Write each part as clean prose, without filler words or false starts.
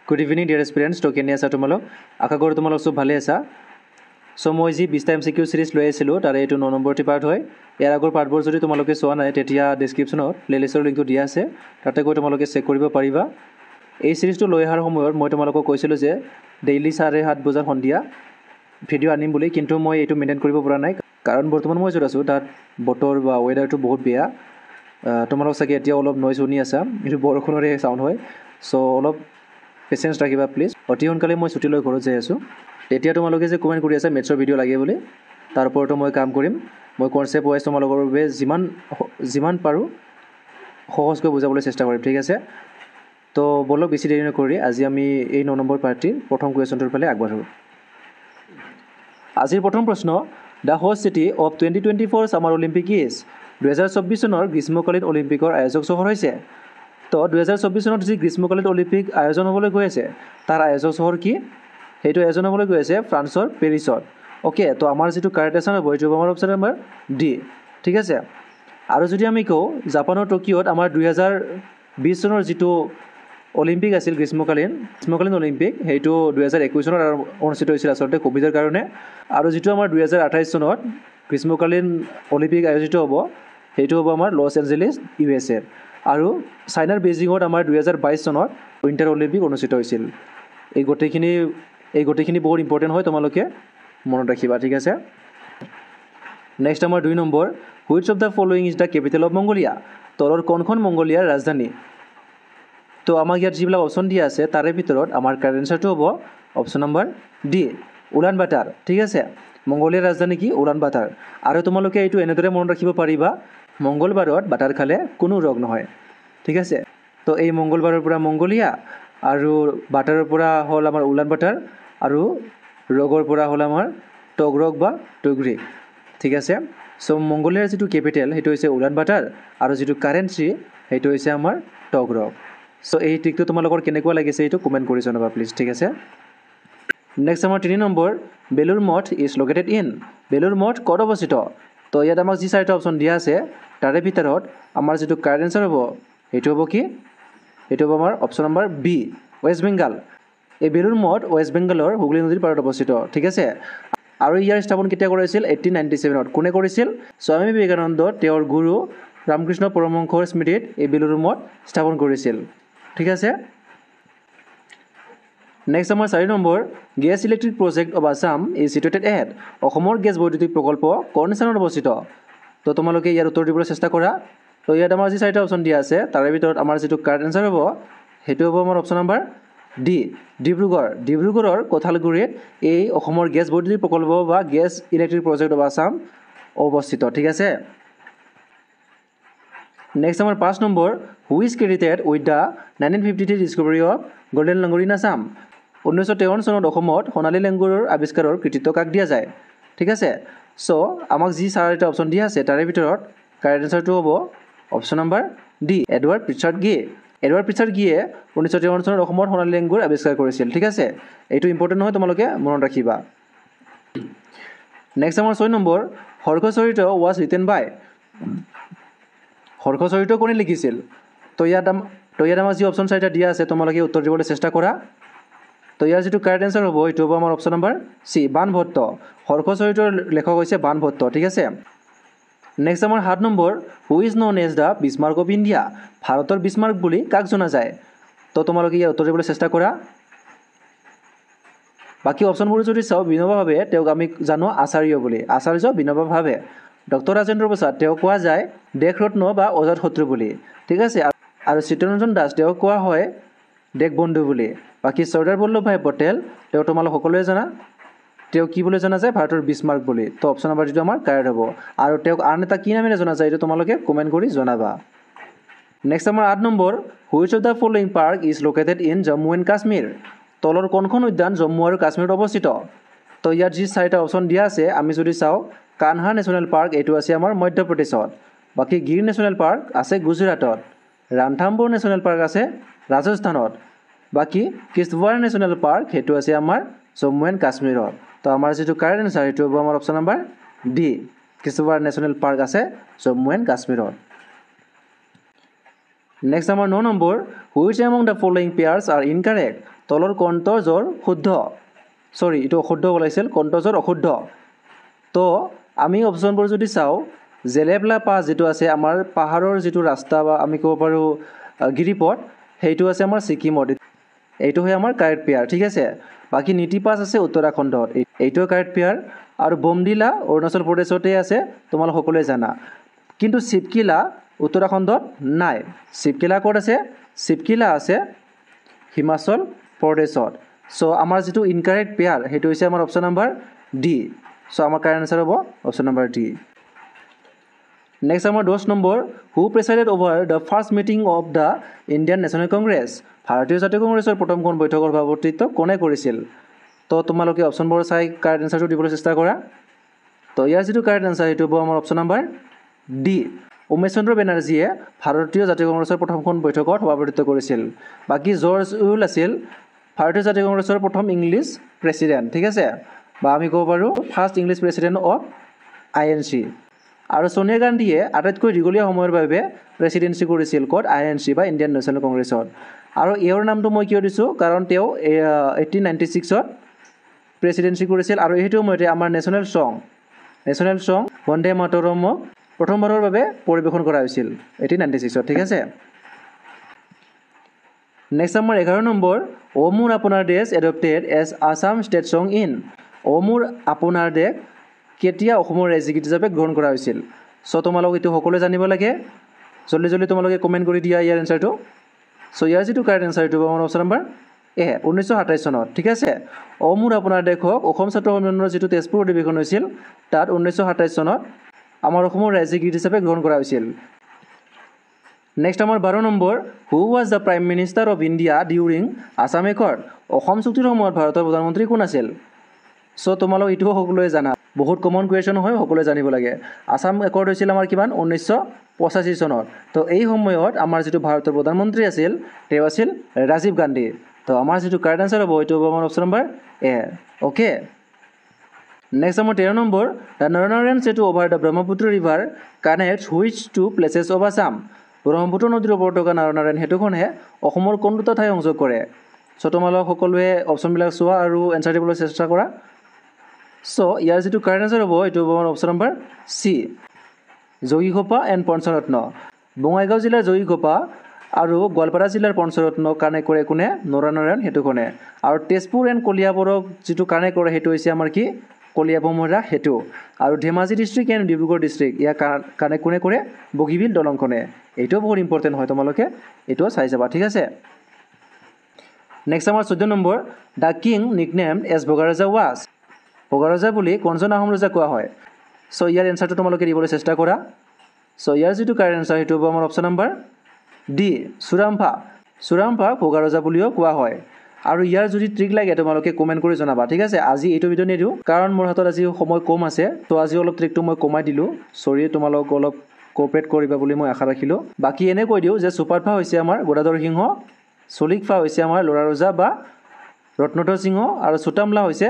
Good evening, dear aspirants. To Kenya sa tomorrow. Aka koro tomorrow so bhale asa. So moi ji 20 time MCQ series loi asilo. Tare etu 9 number ti part hoy. Yar agor part bor jodi tomaloke soa nai tetia description or playlist or link to dia ase. Tate goi tomaloke check koribo pariba. এই সিরিজটো লৈ অহাৰ সময়ত মই তোমালোকক কৈছিলোঁ যে daily 7:30 বজাৰ সন্ধিয়া ভিডিঅ' আনিম বুলি, কিন্তু মই এইটো মেইনটেইন কৰিব পৰা নাই কাৰণ বৰ্তমান মই য'ত আছোঁ তাত বতৰ বা ৱেডাৰটো বহুত বেয়া। তোমালোক চাগে এতিয়া অলপ নইজ শুনি আছা, এইটো বৰষুণৰে চাউণ্ড হয়। চ' অলপ পেচেঞ্চ ৰাখিবা প্লিজ। অতি সোনকালে মই ছুটি লৈ ঘৰত যাই আছোঁ। তেতিয়া তোমালোকে যে কমেণ্ট কৰি আছা মেথছৰ ভিডিঅ' লাগে বুলি, তাৰ ওপৰতো মই কাম কৰিম। মই কনচেপ্ট ৱাইজ তোমালোকৰ বাবে যিমান পাৰোঁ সহজকৈ বুজাবলৈ চেষ্টা কৰিম, ঠিক আছে। তো বলক বেছি দেৰি নকৰি আজি আমি এই 9 নম্বৰ পাৰ্টিৰ প্ৰথম কুৱেশ্যনটোৰ ফালে আগবাঢ়োঁ। আজিৰ প্ৰথম প্ৰশ্ন, the host city of 2024 summer Olympic is 2024 চনৰ গ্ৰীষ্মকালীন অলিম্পিকৰ আয়োজক চহৰ হৈছে। তো 2024 চনত যি গ্ৰীষ্মকালীন অলিম্পিক আয়োজন হ'বলৈ গৈ আছে তাৰ আয়োজক চহৰ কি? সেইটো আয়োজন হ'বলৈ গৈ আছে ফ্ৰান্সৰ পেৰিছত। অ'কে, তো আমাৰ যিটো কাৰেক্ট এনচাৰ হ'ব এইটো আমাৰ অপশ্যন নম্বৰ ডি, ঠিক আছে। আৰু যদি আমি কওঁ জাপানৰ টকিঅ'ত আমাৰ 2020 চনৰ যিটো অলিম্পিক আছিল গ্ৰীষ্মকালীন অলিম্পিক, সেইটো 2021 চনত অনুষ্ঠিত হৈছিল আচলতে ক'ভিডৰ কাৰণে। আৰু যিটো আমাৰ 2028 চনত গ্ৰীষ্মকালীন অলিম্পিক আয়োজিত হ'ব সেইটো হ'ব আমাৰ লছ এঞ্জেলিছ USA। আৰু চাইনাৰ বেইজিঙত আমাৰ 2022 চনত উইণ্টাৰ অলিম্পিক অনুষ্ঠিত হৈছিল। এই গোটেইখিনি বহুত ইম্পৰ্টেণ্ট হয়, তোমালোকে মনত ৰাখিবা, ঠিক আছে। নেক্সট আমাৰ 2 number, which of the following is the capital of Mongolia? তলৰ কোনখন মংগোলিয়াৰ ৰাজধানী? তো আমাক ইয়াত যিবিলাক অপশ্যন দিয়া আছে তাৰে ভিতৰত আমাৰ কাৰেক্ট এনচাৰটো হ'ব অপশ্যন নম্বৰ ডি, উলান বাটাৰ, ঠিক আছে। মংগোলিয়াৰ ৰাজধানী কি? উলান বাটাৰ। আৰু তোমালোকে এইটো এনেদৰে মনত ৰাখিব পাৰিবা, মংগলবাৰত বাটাৰ খালে কোনো ৰোগ নহয়, ঠিক আছে। তো এই মংগলবাৰৰ পৰা মংগোলিয়া, আৰু বাটাৰৰ পৰা হ'ল আমাৰ উলান বাটাৰ, আৰু ৰোগৰ পৰা হ'ল আমাৰ টগৰগ বা টুগ্ৰী, ঠিক আছে। চ' মংগোলিয়াৰ যিটো কেপিটেল সেইটো হৈছে উলান বাটাৰ, আৰু যিটো কাৰেঞ্চি সেইটো হৈছে আমাৰ টগৰগ। চ' এই ট্ৰিকটো তোমালোকৰ কেনেকুৱা লাগিছে এইটো কমেণ্ট কৰি জনাবা প্লিজ, ঠিক আছে। নেক্সট আমাৰ 3 নম্বৰ, বেলুৰ মঠ ইজ লোকেটেড ইন? বেলুৰ মঠ ক'ত অৱস্থিত? তো ইয়াত আমাক যি 4টা অপশ্যন দিয়া আছে তাৰে ভিতৰত আমাৰ যিটো কাৰেক্ট এনচাৰ হ'ব সেইটো হ'ব কি? সেইটো হ'ব আমাৰ option number B, West Bengal. এই বেলুৰ মঠ ৱেষ্ট বেংগালৰ হুগলী নদীৰ পাৰত অৱস্থিত, ঠিক আছে। আৰু ইয়াৰ স্থাপন কেতিয়া কৰিছিল? 1897ত। কোনে কৰিছিল? স্বামী বিবেকানন্দ তেওঁৰ গুৰু ৰামকৃষ্ণ পৰমহংসৰ স্মৃতিত এই বেলুৰ মঠ স্থাপন কৰিছিল, ঠিক আছে। নেক্সট আমাৰ 4 number, gas electric project of Assam is situated at? অসমৰ গেছ বৈদ্যুতিক প্ৰকল্প কোন স্থানত অৱস্থিত? তো তোমালোকে ইয়াৰ উত্তৰ দিবলৈ চেষ্টা কৰা। তো ইয়াত আমাৰ যি 4টা অপশ্যন দিয়া আছে তাৰে ভিতৰত আমাৰ যিটো কাৰেক্ট এনচাৰ হ'ব সেইটো হ'ব আমাৰ অপশ্যন নম্বৰ ডি, ডিব্ৰুগড়। ডিব্ৰুগড়ৰ কঁঠালগুৰিত এই অসমৰ গেছ বৈদ্যুতিক প্ৰকল্প বা gas electric project of Assam অৱস্থিত, ঠিক আছে। নেক্সট আমাৰ 5 নম্বৰ, which credited with the 1953 discovery of golden langur in Assam? 1953 চনত অসমত সোণালী লেংগুৰৰ আৱিষ্কাৰৰ কৃতিত্ব কাক দিয়া যায়? ঠিক আছে। চ' আমাক যি 4টা অপশ্যন দিয়া আছে তাৰে ভিতৰত কাৰেক্ট এনচাৰটো হ'ব অপশ্যন নম্বৰ ডি, এডৱাৰ্ড প্ৰিচাৰ্ড গে। এডৱাৰ্ড প্ৰিচাৰ্ড গিয়ে 1953 চনত অসমত সোণালী লেংগুৰ আৱিষ্কাৰ কৰিছিল, ঠিক আছে। এইটো ইম্পৰ্টেণ্ট নহয়, তোমালোকে মনত ৰাখিবা। নেক্সট আমাৰ 6 নম্বৰ, হৰ্ষচৰিত ৱাজ ৰিটেন বাই? হৰ্ষচৰিত কোনে লিখিছিল? তো ইয়াত আমাৰ যি অপশ্যন 4টা দিয়া আছে তোমালোকে উত্তৰ দিবলৈ চেষ্টা কৰা। তো ইয়াৰ যিটো কাৰেক্ট এনচাৰ হ'ব এইটো হ'ব আমাৰ অপশ্যন নম্বৰ চি, বাণভট্ট। হৰ্ষচৰিতৰ লেখক হৈছে বাণভট্ট, ঠিক আছে। নেক্সট আমাৰ 7 number, who is known as the Bismarck of India? ভাৰতৰ বিছমাৰ্ক বুলি কাক জনা যায়? তো তোমালোকে ইয়াৰ উত্তৰ দিবলৈ চেষ্টা কৰা। বাকী অপশ্যনবোৰ যদি চাওঁ, বিনোবা ভাৱে তেওঁক আমি জানো আচাৰ্য বুলি, আচাৰ্য বিনোবা ভাৱে। ডক্টৰ ৰাজেন্দ্ৰ প্ৰসাদ তেওঁক কোৱা যায় দেশৰত্ন বা অজাত শত্ৰু বুলি, ঠিক আছে। আৰু চিত্তৰঞ্জন দাস তেওঁক কোৱা হয় দেশবন্ধু বুলি। বাকী চৰ্দাৰ বল্লভভাই পটেল তেওঁ তোমালোক সকলোৱে জানা, তেওঁ কি বুলি জনা যায়? ভাৰতৰ বিছমাৰ্ক বুলি। তো অপশ্যন নম্বৰ যিটো আমাৰ কাৰেক্ট হ'ব। আৰু তেওঁক আন এটা কি নামেৰে জনা যায় এইটো তোমালোকে কমেণ্ট কৰি জনাবা। নেক্সট আমাৰ 8 number, which of the following park is located in Jammu and Kashmir? তলৰ কোনখন উদ্যান জম্মু আৰু কাশ্মীৰত অৱস্থিত? তো ইয়াত যি 4টা অপশ্যন দিয়া আছে আমি যদি চাওঁ, কানহা নেশ্যনেল পাৰ্ক এইটো আছে আমাৰ মধ্যপ্ৰদেশত। বাকী গিৰ নেশ্যনেল পাৰ্ক আছে গুজৰাটত। ৰাণথাম্বোৰ নেশ্যনেল পাৰ্ক আছে ৰাজস্থানত। বাকী কিষ্টৱাৰ নেশ্যনেল পাৰ্ক সেইটো আছে আমাৰ জম্মু এণ্ড কাশ্মীৰত। তো আমাৰ যিটো কাৰেক্ট এনচাৰ সেইটো হ'ব আমাৰ option number D, Kishtwar national park আছে জম্মু এণ্ড কাশ্মীৰত। নেক্সট আমাৰ 9 number, which among the following pairs R incorrect? তলৰ কণ্ঠজ্বৰ শুদ্ধ সৰি এইটো অশুদ্ধ ওলাইছিল কণ্ঠজ্বৰ অশুদ্ধ তো আমি অপশ্যনবোৰ যদি চাওঁ জেলেবলা পাছ যেটো আছে আমাৰ পাহাৰৰ যেটো ৰাস্তা বা আমি ক'ব পাৰো গিৰিপথ সেইটো আছে আমাৰ ছিকিমত এইটো হয় আমাৰ কাৰেক্ট পেয়াৰ ঠিক আছে বাকি নীতি পাছ আছে উত্তৰাখণ্ডত এইটো কাৰেক্ট পেয়াৰ আৰু বমডিলা অৰুণাচল প্ৰদেশতে আছে তোমালোক সকলোৱে জানা কিন্তু শিৱকিলা উত্তৰাখণ্ডত নাই শিৱকিলা ক'ত আছে শিৱকিলা আছে হিমাচল প্ৰদেশত সো আমাৰ যেটো ইনকাৰেক্ট পেয়াৰ হেতু হৈছে আমাৰ অপচন নম্বৰ ডি সো আমাৰ কাৰেক্ট আনসাৰ হ'ব অপচন নম্বৰ ডি নেক্সট আমাৰ 10 number who presided over the first meeting of the Indian National Congress ভাৰতীয় জাতীয় কংগ্ৰেছৰ প্ৰথমখন বৈঠকৰ সভাপতিত্ব কোনে কৰিছিল তো তোমালোকে অপচনবোৰ চাই কাৰেক্ট আনসাৰটো দিবলৈ চেষ্টা কৰা তো ইয়াৰ যেটো কাৰেক্ট আনসাৰ হেতু হ'ব আমাৰ অপচন নম্বৰ ডি উমেশ চন্দ্ৰ বেনাৰ্জীয়ে ভাৰতীয় জাতীয় কংগ্ৰেছৰ প্ৰথমখন বৈঠকত সভাপতিত্ব কৰিছিল বাকি জৰ্জ উইল আছিল ভাৰতীয় জাতীয় কংগ্ৰেছৰ প্ৰথম ইংলিছ প্ৰেসিডেন্ট ঠিক আছে বা আমি ক'ব পাৰো first English president of INC আৰু সোনিয়া গান্ধীয়ে আটাইতকৈ দীঘলীয়া সময়ৰ বাবে প্ৰেসিডেন্সি কৰিছিল ক'ত আইএনসি বা ইণ্ডিয়ান নেশ্যনেল কংগ্ৰেছত আৰু ইয়াৰ নামটো মই কিয় দিছো কাৰণ তেওঁ 1896 ত প্ৰেসিডেন্সি কৰিছিল আৰু এইটো সময়তে আমাৰ নেশ্যনেল সং বন্দে মাতৰমক প্ৰথমবাৰৰ বাবে পৰিবেশন কৰা হৈছিল 1896 ত ঠিক আছে নেক্সট আমাৰ 11 নম্বৰ ও মোৰ আপোনাৰ দেশ এডপ্টেড এজ আসাম ষ্টেট সং ইন ও মোৰ আপোনাৰ দেশ কেতিয়া অসমৰ ৰাজ্যিক গীত হিচাপে গ্ৰহণ কৰা হৈছিল সো তোমালোক এটো সকলোৱে জানিব লাগে জলদি তোমালোকে কমেন্ট কৰি দিয়া ইয়াৰ আনসাৰটো সো ইয়াৰ যেটো কাৰেক্ট আনসাৰটো হ'ব আমাৰ অপচন নম্বৰ এ 1927 চনত ঠিক আছে ও মোৰ আপোনাৰ দেশক অসম ছাত্ৰ সন্মিলনৰ যেটো তেজপুৰ অধিৱেশন হৈছিল তাত 1927 চনত আমাৰ অসমৰ ৰাজ্যিক গীত হিচাপে গ্ৰহণ কৰা হৈছিল নেক্সট আমাৰ 12 number who was the prime minister of India during Assam accord Assam চুক্তিৰ সময়ত ভাৰতৰ প্ৰধানমন্ত্ৰী কোন আছিল সো তোমালোক এটো সকলোৱে জানা বহুত কমন কোৱেশ্চন হয় সকলোৱে জানিব লাগে আসাম একৰ্ড হৈছিল আমাৰ কিমান 1985 চনত তো এই সময়ত আমাৰ যেটো ভাৰতৰ প্ৰধানমন্ত্ৰী আছিল তেওঁ আছিল ৰাজীৱ গান্ধী তো আমাৰ যেটো কাৰেক্ট আনসাৰ হ'ব এটো হ'ব আমাৰ option number A okay next আমাৰ 13 number the Naranarayan Setu over the Brahmaputra river connects which two places of Assam Brahmaputra নদীৰ ওপৰত থকা নৰনাৰায়ণ সেতুখনে অসমৰ কোন দুটা ঠাই সংযোগ কৰে সো তোমালোক সকলোৱে অপচনবিলাক চোৱা আৰু এনসাৰ দিবলৈ চেষ্টা কৰা সো ইয়াৰ যেটো কাৰেক্ট আনসাৰ হ'ব এটো হ'ব আমাৰ option number C Jogighopa and Pancharatna Bongaigaon জিলাৰ যোগীঘোপা আৰু গোৱালপাৰা জিলাৰ পঞ্চৰত্ন কানেক্ট কৰে কোনে নৰনাৰায়ণ সেতুখনে আৰু তেজপুৰ এণ্ড কলিয়াবৰক যেটো কানেক্ট কৰে হেতু হৈছে আমাৰ কি কলিয়াভমৰা হেতু আৰু Dhemaji district and Dibrugarh district ইয়া কানেক্ট কোনে কৰে বগীবিল দলংখনে এইটো বহুত ইম্পৰ্টেন্ট হয় তোমালোকে এটো চাই যাবা ঠিক আছে নেক্সট আমাৰ 14 নম্বৰ দা কিং নিকনেমড এজ ভগাৰাজা ওয়াজ ভগাৰাজা বুলি কোনজন আহোম ৰজা কোৱা হয় সো ইয়াৰ এনসাৰটো তোমালোকে দিবলৈ চেষ্টা কৰা সো ইয়াৰ যেটো কাৰেক্ট আনসাৰ হেতু হ'ব আমাৰ অপচন নম্বৰ ডি সুৰামফা ভগাৰাজা বুলিও কোৱা হয় আৰু ইয়াৰ যদি ট্ৰিক লাগে তোমালোকে কমেন্ট কৰি জনাবা ঠিক আছে আজি এইটো ভিডিও নিদিও কাৰণ মোৰ হাতত আজি সময় কম আছে তো আজি অলপ ট্ৰিকটো মই কমাই দিলো সৰি তোমালোক অলপ কোঅপাৰেট কৰিবা বুলি মই আশা ৰাখিলো বাকি এনে কৈ দিও যে সুপাৰফা হৈছে আমাৰ গদাধৰ সিংহ চলিকফা হৈছে আমাৰ লৰা ৰজা বা ৰত্নধৰ সিংহ আৰু সুতামলা হৈছে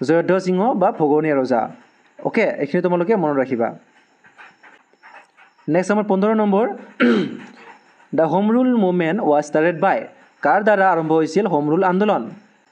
জয়ধ্বজ সিংহ বা ভগৱনীয়া ৰজা ওকে এখিনি তোমালোকে মনত ৰাখিবা নেক্সট আমাৰ 15 number The Home Rule Movement was started by কাৰ দ্বাৰা আৰম্ভ হৈছিল হোম ৰুল আন্দোলন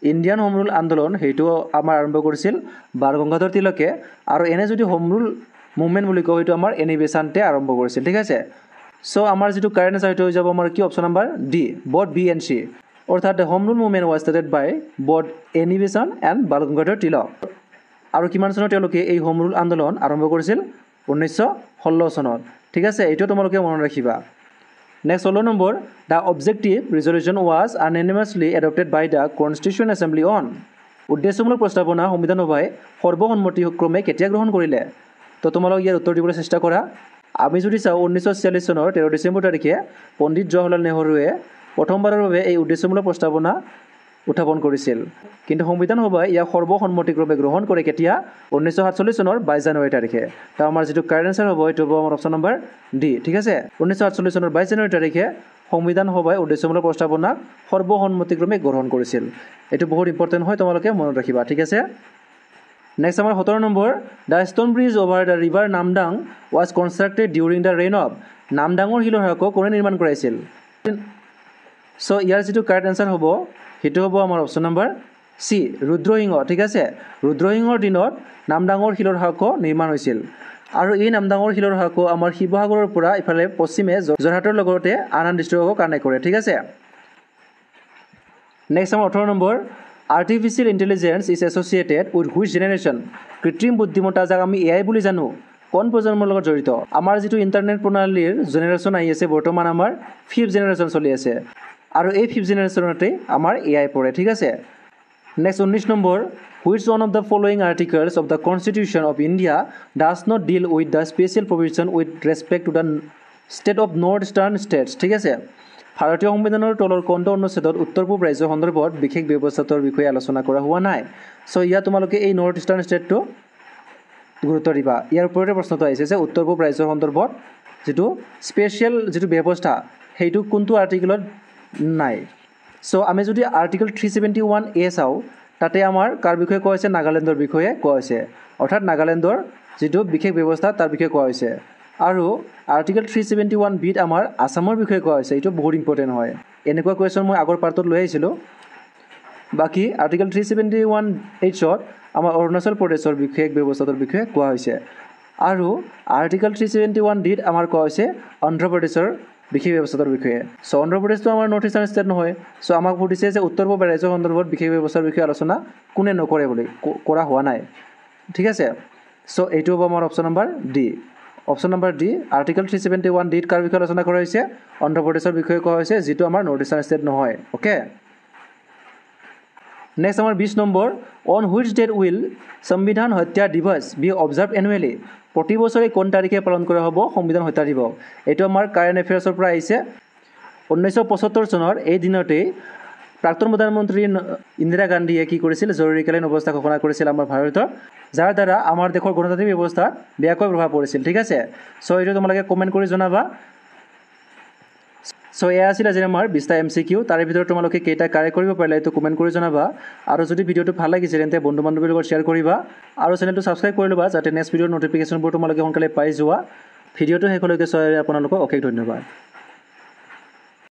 ইণ্ডিয়ান হোম ৰুল আন্দোলন হেতু আমাৰ আৰম্ভ কৰিছিল বাল গংগাধৰ তিলকে আৰু এনে যদি হোম ৰুল মুভমেন্ট বুলি কয় হেতু আমাৰ এনি বেসান্তে আৰম্ভ কৰিছিল ঠিক আছে সো আমাৰ যেটো কাৰেক্ট আনসাৰ হেতু হৈ যাব আমাৰ কি option number D both B and C অৰ্থাৎ the home rule movement was started by both Annie Besant and Bal Gangadhar Tilak আৰু কিমান চনত তেওঁলোকে এই হোম ৰুল আন্দোলন আৰম্ভ কৰিছিল 1916 চনত ঠিক আছে এটো তোমালোকে মনত ৰাখিবা Next 16 number, the objective resolution was unanimously adopted by the Constituent Assembly on উদ্দেশ্যমূলক প্ৰস্তাৱনা সংবিধান সভাই সৰ্বসন্মতিক্ৰমে কেতিয়া গ্ৰহণ কৰিলে তো তোমালোক ইয়াৰ উত্তৰ দিবলৈ চেষ্টা কৰা আমি যদি চাও 1946 চনৰ 13 ডিসেম্বৰ তাৰিখে পণ্ডিত জৱাহৰলাল নেহৰুৱে প্ৰথমবাৰৰ বাবে এই উদ্দেশ্যমূলক প্ৰস্তাৱনা উত্থাপন কৰিছিল কিন্তু সংবিধান সভাই ইয়াক সৰ্বসন্মতিক্ৰমে গ্ৰহণ কৰে কেতিয়া 1947 চনৰ 22 জানুৱাৰী তাৰিখে তো আমাৰ যেটো কাৰেক্ট আনসাৰ হ'ব এটো হ'ব আমাৰ অপচন নম্বৰ ডি ঠিক আছে 1947 চনৰ 22 জানুৱাৰী তাৰিখে সংবিধান সভাই উদ্দেশ্যমূলক প্ৰস্তাৱনা সৰ্বসন্মতিক্ৰমে গ্ৰহণ কৰিছিল এটো বহুত ইম্পৰ্টেন্ট হয় তোমালোকে মনত ৰাখিবা ঠিক আছে নেক্সট আমাৰ 17 number the stone bridge over the river Namdang was constructed during the reign of নামদাঙৰ শিলৰ হাকক কোনে নিৰ্মাণ কৰাইছিল সো ইয়াৰ যেটো কাৰেক্ট আনসাৰ হ'ব সেইটো হ'ব আমাৰ অপশ্যন নম্বৰ চি ৰুদ্ৰসিংহ ঠিক আছে ৰুদ্ৰসিংহৰ দিনত নামদাঙৰ শিলৰ শাকো নিৰ্মাণ হৈছিল আৰু এই নামদাঙৰ শিলৰ শাকো আমাৰ শিৱসাগৰৰ পৰা ইফালে পশ্চিমে যোৰহাটৰ লগতে আন ডিষ্ট্ৰিক্টকো কানেক্ট কৰে ঠিক আছে নেক্সট আমাৰ 18 number artificial intelligence is associated with which generation কৃত্ৰিম বুদ্ধিমত্তা যাক আমি এআই বুলি জানো কোন প্ৰজন্মৰ লগত জড়িত আমাৰ যিটো ইণ্টাৰনেট প্ৰণালীৰ জেনেৰেশ্যন আহি আছে বৰ্তমান আমাৰ 5th জেনেৰেশ্যন চলি আছে আৰু এই 5th জেনেৰেশ্যনতে আমাৰ এআই পৰে ঠিক আছে next 19 number which one of the following articles of the Constitution of India does not deal with the special provision with respect to the state of northeastern states ঠিক আছে ভাৰতীয় সংবিধানৰ তলৰ কোনটো অনুচ্ছেদত উত্তৰ পূব ৰাজ্য সন্দৰ্ভত বিশেষ ব্যৱস্থাৰ বিষয়ে আলোচনা কৰা হোৱা নাই সো ইয়া তোমালোকে এই নৰ্থ ইষ্টাৰ্ণ ষ্টেটটো গুৰুত্ব দিবা ইয়াৰ ওপৰতে প্ৰশ্নটো আহিছে যে উত্তৰ পূব ৰাজ্যৰ সন্দৰ্ভত যেটো স্পেশাল যেটো ব্যৱস্থা হেইটো কোনটো আৰ্টিকেলত নাই সো আমি যদি আৰ্টিকেল 371 এ চাও তাতে আমাৰ কাৰ বিষয়ে কোৱা হৈছে নাগালেণ্ডৰ বিষয়ে কোৱা হৈছে অৰ্থাৎ নাগালেণ্ডৰ যেটো বিশেষ ব্যৱস্থা তাৰ বিষয়ে কোৱা হৈছে আৰু আৰ্টিকেল 371 বিত আমাৰ আসামৰ বিষয়ে কোৱা হৈছে এটো বহুত ইম্পৰ্টেন্ট হয় এনেকুৱা কোৱেশ্চন মই আগৰ পাৰ্টত লৈ আহিছিলো বাকি আৰ্টিকেল 371 এইচত আমাৰ অৰুণাচল প্ৰদেশৰ বিশেষ ব্যৱস্থাৰ বিষয়ে কোৱা হৈছে আৰু আৰ্টিকেল 371 ডিত আমাৰ কোৱা হৈছে অন্ধ্ৰ প্ৰদেশৰ বিশেষ ব্যৱস্থাৰ বিষয়ে সো অন্ধ্ৰ প্ৰদেশটো আমাৰ নৰ্থ ইষ্টাৰ্ণ ষ্টেট নহয় সো আমাক সুধিছে যে উত্তৰ পূব ৰাজ্য সন্দৰ্ভত বিশেষ ব্যৱস্থাৰ বিষয়ে আলোচনা কোনে নকৰে বুলি কৰা হোৱা নাই ঠিক আছে সো এইটো হ'ব আমাৰ option number D option number D article 371 ডিত কাৰ বিষয়ে আলোচনা কৰা হৈছে অন্ধ্ৰ প্ৰদেশৰ বিষয়ে কোৱা হৈছে যেটো আমাৰ নৰ্থ ইষ্টাৰ্ণ ষ্টেট নহয় ওকে নেক্সট আমাৰ 20 number on which date will সংবিধান হত্যা দিৱস বি অবজাৰ্ভ এনুৱেলি প্ৰতি বছৰে কোন তাৰিখে পালন কৰা হ'ব সংবিধান হত্যা দিৱস এটো আমাৰ কাৰেণ্ট এফেয়াৰ্ছৰ পৰা আহিছে 1975 চনৰ এই দিনতে প্ৰাক্তন প্ৰধানমন্ত্ৰী ইন্দিৰা গান্ধীয়ে কি কৰিছিল জৰুৰীকালীন অৱস্থা ঘোষণা কৰিছিল আমাৰ ভাৰতত যাৰ দ্বাৰা আমাৰ দেশৰ গণতান্ত্ৰিক ব্যৱস্থা বেয়াকৈ প্ৰভাৱ পৰিছিল ঠিক আছে সো এটো তোমালোকে কমেন্ট কৰি জনাবা সো এয়া আছিল আজি আমাৰ 20টা এমসিকিউ তাৰে ভিতৰত তোমালোকে কেইটা কাৰেক্ট কৰিব পাৰিলা এটো কমেন্ট কৰি জনাবা আৰু যদি ভিডিওটো ভাল লাগিছে তেন্তে বন্ধু-বান্ধৱীৰ লগত শেয়াৰ কৰিবা আৰু চেনেলটো সাবস্ক্ৰাইব কৰি লবা যাতে নেক্সট ভিডিওৰ নটিফিকেশনবোৰ তোমালোকে সোনকালে পাই যোৱা ভিডিওটো শেষলৈকে চাই আপোনালোকক অশেষ ধন্যবাদ